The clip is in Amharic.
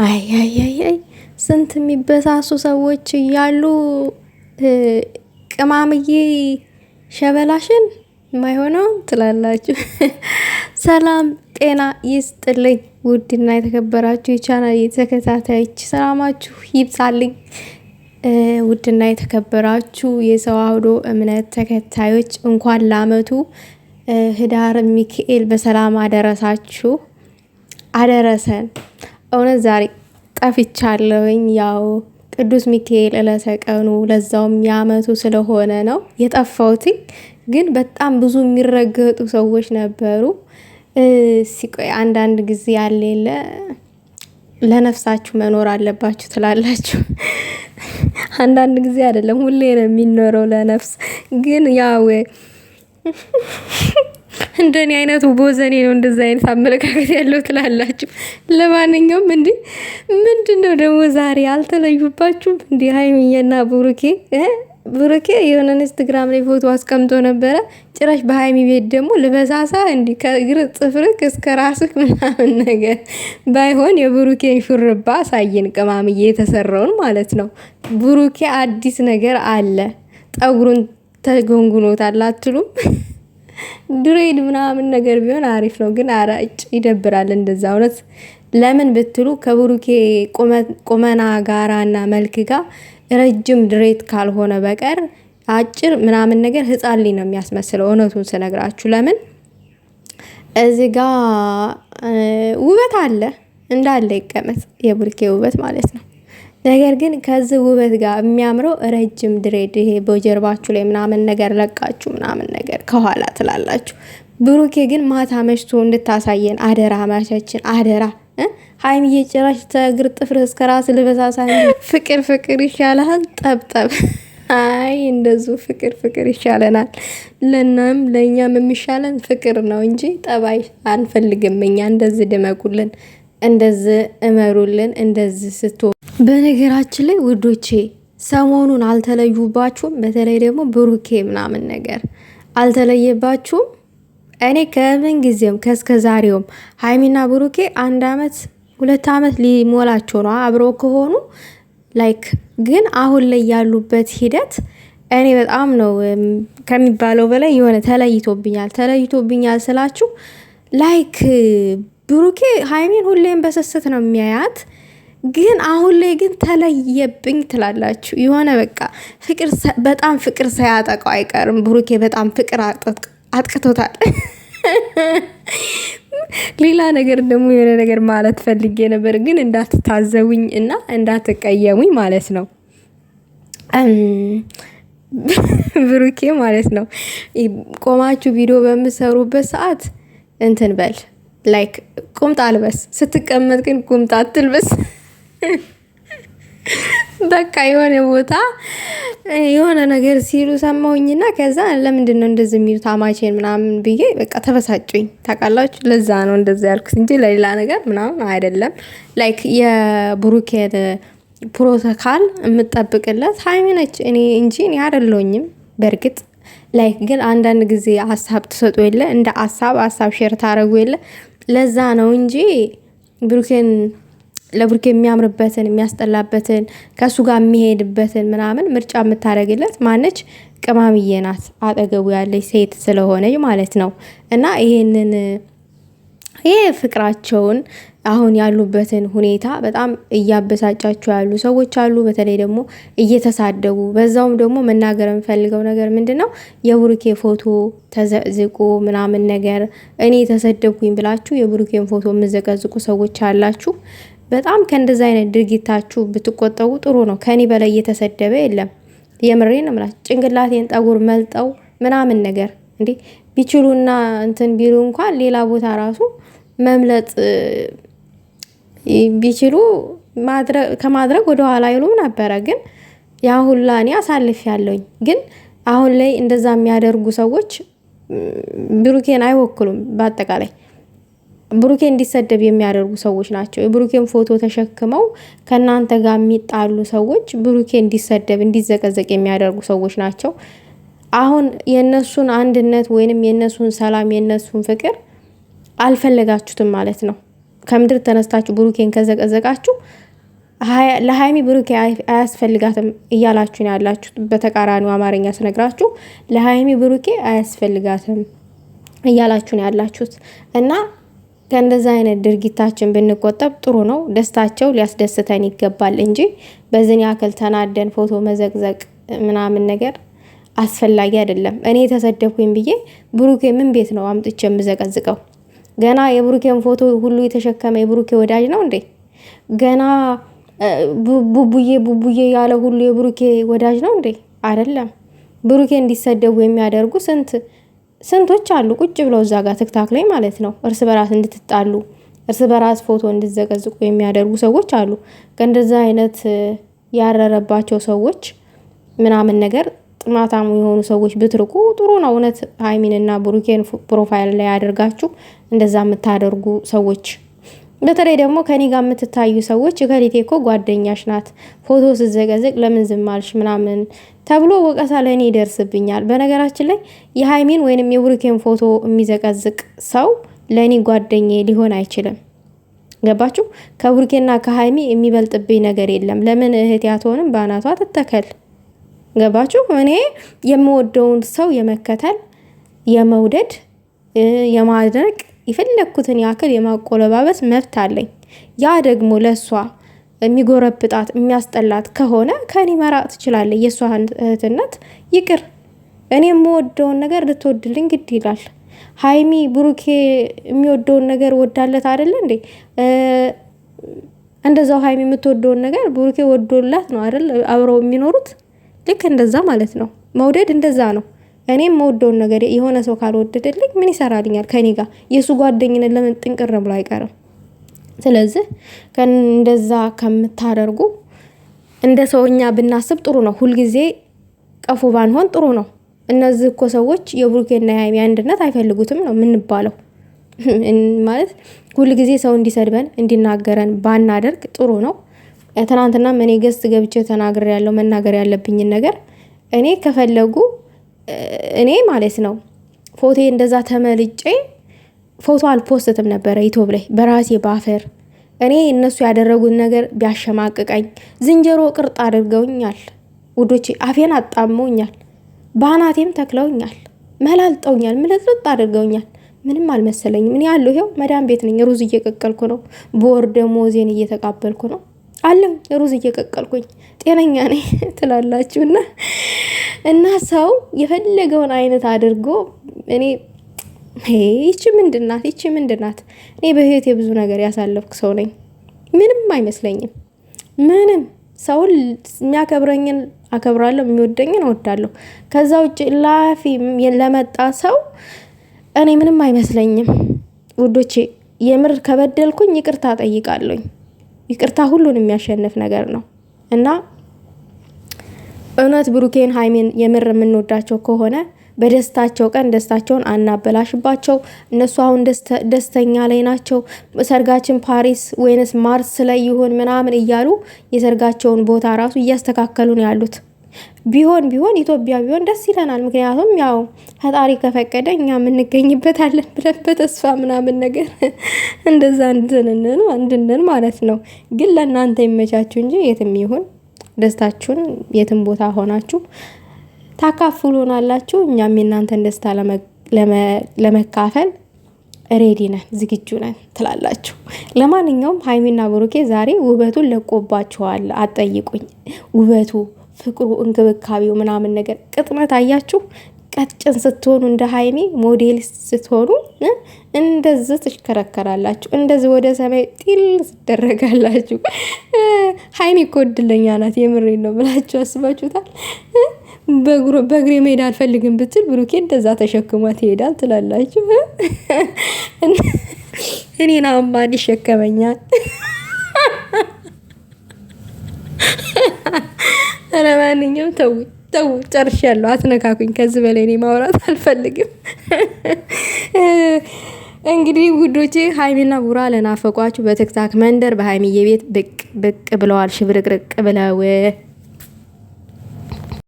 አይ አይ አይ አይ ስንት የሚበሳሱ ሰዎች እያሉ ቅማምዬ ሸበላሽን የማይሆነው ትላላችሁ። ሰላም ጤና ይስጥልኝ። ውድና የተከበራችሁ የቻናል ተከታታዮች ሰላማችሁ ይብዛልኝ። ውድና የተከበራችሁ የሰዋህዶ እምነት ተከታዮች እንኳን ለዓመቱ ህዳር ሚካኤል በሰላም አደረሳችሁ አደረሰን። እውነት ዛሬ ጠፍቻለሁኝ። ያው ቅዱስ ሚካኤል ዕለተ ቀኑ ለዛውም የዓመቱ ስለሆነ ነው የጠፋሁት። ግን በጣም ብዙ የሚረገጡ ሰዎች ነበሩ። ሲቆይ አንዳንድ ጊዜ ያለ የለ ለነፍሳችሁ መኖር አለባችሁ ትላላችሁ። አንዳንድ ጊዜ አይደለም ሁሌ ነው የሚኖረው ለነፍስ። ግን ያው እንደኔ አይነቱ ቦዘኔ ነው እንደዛ አይነት አመለካከት ያለው ትላላችሁ። ለማንኛውም ምንድነው ደግሞ ዛሬ አልተለዩባችሁም? ሀይሚዬና ብሩኬ የሆነ ኢንስታግራም ላይ ፎቶ አስቀምጦ ነበረ። ጭራሽ በሀይሚ ቤት ደግሞ ልበሳሳ ከእግር ጥፍርክ እስከ ራስክ ምናምን ነገር ባይሆን የብሩኬን ሹርባ ሳይን ቅማምዬ የተሰራውን ማለት ነው። ብሩኬ አዲስ ነገር አለ። ጠጉሩን ተጎንጉኖታል አትሉም? ድሬድ ምናምን ነገር ቢሆን አሪፍ ነው። ግን አራጭ ይደብራል እንደዛ። እውነት ለምን ብትሉ ከብሩኬ ቁመና ጋራና መልክ ጋር ረጅም ድሬት ካልሆነ በቀር አጭር ምናምን ነገር ህፃን ልጅ ነው የሚያስመስለው። እውነቱን ስነግራችሁ ለምን እዚህ ጋ ውበት አለ እንዳለ ይቀመጥ የብሩኬ ውበት ማለት ነው። ነገር ግን ከዚህ ውበት ጋር የሚያምረው ረጅም ድሬድ ይሄ በጀርባችሁ ላይ ምናምን ነገር ለቃችሁ ምናምን ነገር ከኋላ ትላላችሁ። ብሩኬ ግን ማታ መሽቶ እንድታሳየን አደራ፣ ማሻችን አደራ። ሀይሚዬ ጭራሽ ተግር ጥፍር እስከ ራስ ልበሳሳ። ፍቅር ይሻላል ጠብጠብ። አይ እንደዙ ፍቅር ይሻለናል። ለእኛም የሚሻለን ፍቅር ነው እንጂ ጠባይ አንፈልግም እኛ። እንደዚህ ድመቁልን፣ እንደዚህ እመሩልን፣ እንደዚህ በነገራችን ላይ ውዶቼ ሰሞኑን አልተለዩባችሁም? በተለይ ደግሞ ብሩኬ ምናምን ነገር አልተለየባችሁም? እኔ ከምን ጊዜም ከእስከ ዛሬውም ሀይሚና ብሩኬ 1 አመት 2 አመት ሊሞላቸው ነው አብረው ከሆኑ ላይክ። ግን አሁን ላይ ያሉበት ሂደት እኔ በጣም ነው ከሚባለው በላይ የሆነ ተለይቶብኛል ስላችሁ ላይክ ብሩኬ ሀይሚን ሁሌም በስስት ነው የሚያያት። ግን አሁን ላይ ግን ተለየብኝ ትላላችሁ። የሆነ በቃ በጣም ፍቅር ሳያጠቃው አይቀርም። ብሩኬ በጣም ፍቅር አጥቅቶታል። ሌላ ነገር ደግሞ የሆነ ነገር ማለት ፈልጌ ነበር፣ ግን እንዳትታዘቡኝ እና እንዳትቀየሙኝ ማለት ነው። ብሩኬ ማለት ነው ቆማችሁ ቪዲዮ በምሰሩበት ሰዓት እንትን በል ላይክ ቁምጣ አልበስ። ስትቀመጥ ግን ቁምጣ አትልበስ። በቃ የሆነ ቦታ የሆነ ነገር ሲሉ ሰማሁኝና ከዛ ለምንድን ነው እንደዚህ የሚሉት አማቼን ምናምን ብዬ በቃ ተበሳጩኝ። ታውቃላችሁ፣ ለዛ ነው እንደዚህ ያልኩት እንጂ ለሌላ ነገር ምናምን አይደለም። ላይክ የብሩኬን ፕሮቶካል የምጠብቅለት ሀይሚ ነች እኔ እንጂ እኔ አይደለሁኝም። በእርግጥ ላይክ ግን አንዳንድ ጊዜ ሀሳብ ትሰጡ የለ እንደ ሀሳብ ሼር ታደርጉ የለ ለዛ ነው እንጂ ለብሩኬ የሚያምርበትን የሚያስጠላበትን ከሱ ጋር የሚሄድበትን ምናምን ምርጫ የምታደርግለት ማነች? ቅማምዬ ናት፣ አጠገቡ ያለች ሴት ስለሆነች ማለት ነው። እና ይሄ ፍቅራቸውን አሁን ያሉበትን ሁኔታ በጣም እያበሳጫቸው ያሉ ሰዎች አሉ። በተለይ ደግሞ እየተሳደቡ በዛውም ደግሞ መናገር የምፈልገው ነገር ምንድን ነው የብሩኬ ፎቶ ተዘቅዝቁ ምናምን ነገር እኔ ተሰደብኩኝ ብላችሁ የብሩኬን ፎቶ የምዘቀዝቁ ሰዎች አላችሁ። በጣም ከእንደዛ አይነት ድርጊታችሁ ብትቆጠቡ ጥሩ ነው። ከኔ በላይ እየተሰደበ የለም። የምሬን ነው የምላችሁ። ጭንቅላቴን ጠጉር መልጠው ምናምን ነገር ቢችሉና እንትን ቢሉ እንኳን ሌላ ቦታ ራሱ መምለጥ ቢችሉ ከማድረግ ወደ ኋላ አይሉም ነበረ። ግን ያ ሁላ እኔ አሳልፍ ያለውኝ። ግን አሁን ላይ እንደዛ የሚያደርጉ ሰዎች ብሩኬን አይወክሉም። በአጠቃላይ ብሩኬ እንዲሰደብ የሚያደርጉ ሰዎች ናቸው። የብሩኬን ፎቶ ተሸክመው ከእናንተ ጋር የሚጣሉ ሰዎች ብሩኬ እንዲሰደብ እንዲዘቀዘቅ የሚያደርጉ ሰዎች ናቸው። አሁን የነሱን አንድነት ወይንም የነሱን ሰላም የነሱን ፍቅር አልፈለጋችሁትም ማለት ነው። ከምድር ተነስታችሁ ብሩኬን ከዘቀዘቃችሁ ለሀይሚ ብሩኬ አያስፈልጋትም እያላችሁ ነው ያላችሁት። በተቃራኒው አማርኛ ስነግራችሁ ለሀይሚ ብሩኬ አያስፈልጋትም እያላችሁ ነው ያላችሁት እና ከእንደዛ አይነት ድርጊታችን ብንቆጠብ ጥሩ ነው። ደስታቸው ሊያስደስተን ይገባል እንጂ በዝን ያክል ተናደን ፎቶ መዘቅዘቅ ምናምን ነገር አስፈላጊ አይደለም። እኔ የተሰደብኩኝ ብዬ ብሩኬ ምን ቤት ነው አምጥቼ የምዘቀዝቀው? ገና የብሩኬን ፎቶ ሁሉ የተሸከመ የብሩኬ ወዳጅ ነው እንዴ? ገና ቡቡዬ ያለ ሁሉ የብሩኬ ወዳጅ ነው እንዴ? አይደለም። ብሩኬ እንዲሰደቡ የሚያደርጉ ስንቶች አሉ፣ ቁጭ ብለው እዛ ጋር ትክታክ ላይ ማለት ነው። እርስ በራስ እንድትጣሉ፣ እርስ በራስ ፎቶ እንድዘቀዝቁ የሚያደርጉ ሰዎች አሉ። ከእንደዛ አይነት ያረረባቸው ሰዎች ምናምን ነገር ጥማታሙ የሆኑ ሰዎች ብትርቁ ጥሩ ነው። እውነት ሀይሚንና ብሩኬን ፕሮፋይል ላይ ያደርጋችሁ እንደዛ የምታደርጉ ሰዎች፣ በተለይ ደግሞ ከኔ ጋር የምትታዩ ሰዎች ከሊቴ እኮ ጓደኛሽ ናት ፎቶ ስዘገዘቅ ለምን ዝም አልሽ ምናምን ተብሎ ወቀሳ ለእኔ ይደርስብኛል። በነገራችን ላይ የሀይሚን ወይንም የብሩኬን ፎቶ የሚዘቀዝቅ ሰው ለእኔ ጓደኛዬ ሊሆን አይችልም። ገባችሁ? ከብሩኬና ከሀይሚ የሚበልጥብኝ ነገር የለም። ለምን እህት ያትሆንም በአናቷ ትተከል። ገባችሁ? እኔ የምወደውን ሰው የመከተል የመውደድ የማድነቅ የፈለኩትን ያክል የማቆለባበስ መብት አለኝ። ያ ደግሞ ለሷ የሚጎረብጣት የሚያስጠላት ከሆነ ከኔ መራቅ ትችላለች። የሷ እህትነት ይቅር። እኔ የምወደውን ነገር ልትወድልኝ ግድ ይላል። ሀይሚ ብሩኬ የሚወደውን ነገር ወዳለት አይደለ እንዴ? እንደዛው ሀይሚ የምትወደውን ነገር ብሩኬ ወዶላት ነው አይደል አብረው የሚኖሩት። ልክ እንደዛ ማለት ነው። መውደድ እንደዛ ነው። እኔም መወደውን ነገር የሆነ ሰው ካልወደደልኝ ምን ይሰራልኛል ከኔ ጋር? የሱ ጓደኝነት ለምን ጥንቅር ብሎ አይቀርም? ስለዚህ እንደዛ ከምታደርጉ እንደ ሰውኛ ብናስብ ጥሩ ነው። ሁልጊዜ ቀፉ ባንሆን ጥሩ ነው። እነዚህ እኮ ሰዎች የብሩኬና የሀይሚ አንድነት አይፈልጉትም ነው የምንባለው። ማለት ሁልጊዜ ሰው እንዲሰድበን እንዲናገረን ባናደርግ ጥሩ ነው። ትናንትና እኔ ገስት ገብቼ ተናግሬ ያለው መናገር ያለብኝን ነገር እኔ ከፈለጉ እኔ ማለት ነው ፎቶ እንደዛ ተመልጬ ፎቶ አልፖስትም ነበረ ዩቲዩብ ላይ በራሴ ባፈር። እኔ እነሱ ያደረጉት ነገር ቢያሸማቅቀኝ ዝንጀሮ ቅርጥ አድርገውኛል ውዶቼ፣ አፌን አጣመውኛል፣ ባናቴም ተክለውኛል፣ መላልጠውኛል፣ ምልጥልጥ አድርገውኛል። ምንም አልመሰለኝም። እኔ ያለው ይሄው መዳም ቤት ነኝ። ሩዝ እየቀቀልኩ ነው። በወር ደሞዜን እየተቀበልኩ ነው አለው። ሩዝ እየቀቀልኩኝ ጤነኛ ነኝ ትላላችሁና እና ሰው የፈለገውን አይነት አድርጎ እኔ ይቺ ምንድናት? እኔ በህይወቴ ብዙ ነገር ያሳለፍኩ ሰው ነኝ። ምንም አይመስለኝም። ምንም ሰውን የሚያከብረኝን አከብራለሁ፣ የሚወደኝን እወዳለሁ። ከዛ ውጭ ላፊ ለመጣ ሰው እኔ ምንም አይመስለኝም ውዶቼ። የምር ከበደልኩኝ ይቅርታ ጠይቃለሁኝ። ይቅርታ ሁሉን የሚያሸንፍ ነገር ነው እና እውነት ብሩኬን ሀይሜን የምር የምንወዳቸው ከሆነ በደስታቸው ቀን ደስታቸውን አናበላሽባቸው። እነሱ አሁን ደስተኛ ላይ ናቸው። ሰርጋችን ፓሪስ ወይንስ ማርስ ላይ ይሆን ምናምን እያሉ የሰርጋቸውን ቦታ ራሱ እያስተካከሉ ነው ያሉት። ቢሆን ኢትዮጵያ ቢሆን ደስ ይለናል። ምክንያቱም ያው ፈጣሪ ከፈቀደ እኛ የምንገኝበታለን ብለን በተስፋ ምናምን ነገር እንደዛ እንድንን ማለት ነው። ግን ለእናንተ ይመቻችሁ እንጂ የትም ይሁን ደስታችሁን የትም ቦታ ሆናችሁ ታካፍሉናላችሁ። እኛም የእናንተን ደስታ ለመካፈል ሬዲ ነን፣ ዝግጁ ነን ትላላችሁ። ለማንኛውም ሀይሚና ብሩኬ ዛሬ ውበቱን ለቆባችኋል። አትጠይቁኝ። ውበቱ፣ ፍቅሩ፣ እንክብካቤው ምናምን ነገር ቅጥነት አያችሁ። ቀጭን ስትሆኑ እንደ ሀይሚ ሞዴል ስትሆኑ እንደዚህ ትሽከረከራላችሁ፣ እንደዚህ ወደ ሰማይ ጢል ትደረጋላችሁ። ሀይሚ እኮ እድለኛ ናት። የምሬን ነው ብላችሁ አስባችሁታል? በእግሬ መሄድ አልፈልግም ብትል ብሩኬ እንደዛ ተሸክሟት ይሄዳል ትላላችሁ። እኔን አማን ይሸከመኛል። ለማንኛውም ተው ጨርሻለሁ። አትነካኩኝ። ከዚህ በላይ እኔ ማውራት አልፈልግም። እንግዲህ ውዶቼ ሀይሚና ቡራ ለናፈቋችሁ በቲክታክ መንደር በሀይሚዬ ቤት ብቅ ብለዋል። ሽብርቅርቅ ብለው